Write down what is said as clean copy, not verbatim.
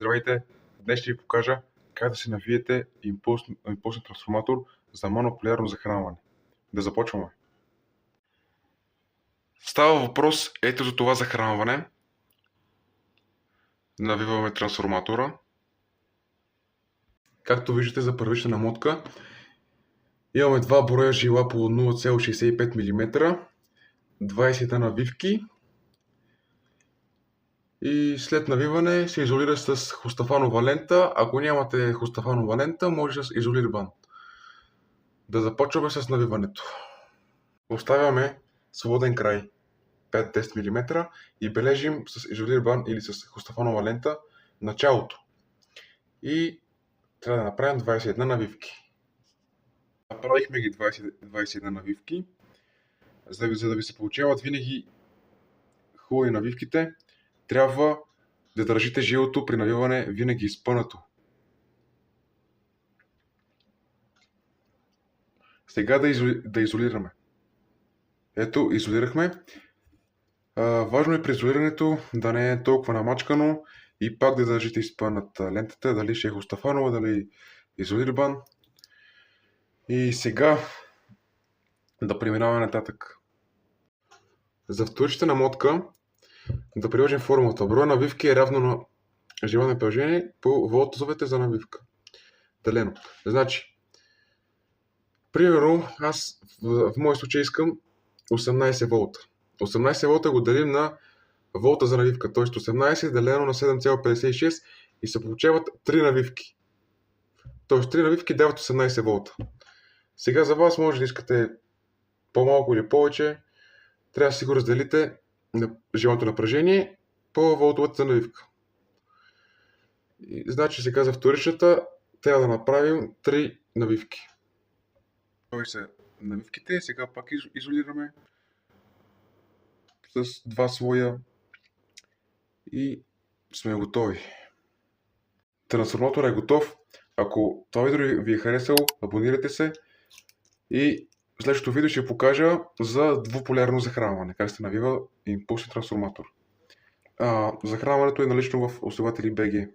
Здравейте! Днес ще ви покажа как да си навиете импулсен трансформатор за монополярно захранване. Да започваме! Става въпрос ето за това захранване. Навиваме трансформатора. Както виждате за първична намотка имаме два броя жила по 0,65 мм, 20 навивки и след навиване се изолира с хустафанова лента. Ако нямате хустафанова лента, може с изолирбан. Да започваме с навиването. Оставяме свободен край 5-10 мм и бележим с изолирбан или с хустафанова лента началото. И трябва да направим 21 навивки. Направихме ги 21 навивки. За да ви се получават винаги хубави навивките, трябва да държите жилото при навиване винаги изпънато. Сега да изолираме. Ето, изолирахме. Важно е при изолирането да не е толкова намачкано и пак да държите изпъната лентата, дали ще е хустафанова, дали изолирбан. И сега да преминаваме нататък. За вторичната намотка да приложим формулата. Броя навивки е равно на жила напрежение по волтовете за навивка. Делено. Значи, примерно, аз в моя случай искам 18 волта. 18 волта го делим на волта за навивка, т.е. 18 делено на 7,56 и се получават 3 навивки. Т.е. 3 навивки дават 18 волта. Сега за вас може да искате по-малко или повече, трябва да си го разделите на жилното напрежение по волтовата за навивка. Значи сега за вторичната трябва да направим 3 навивки. Това са навивките, сега пак изолираме с 2 слоя и сме готови. Трансформаторът е готов. Ако това видео ви е харесало, абонирайте се и в следващото видео ще покажа за двуполярно захранване, как се навива импулсен трансформатор. Захранването е налично в Усилватели.bg.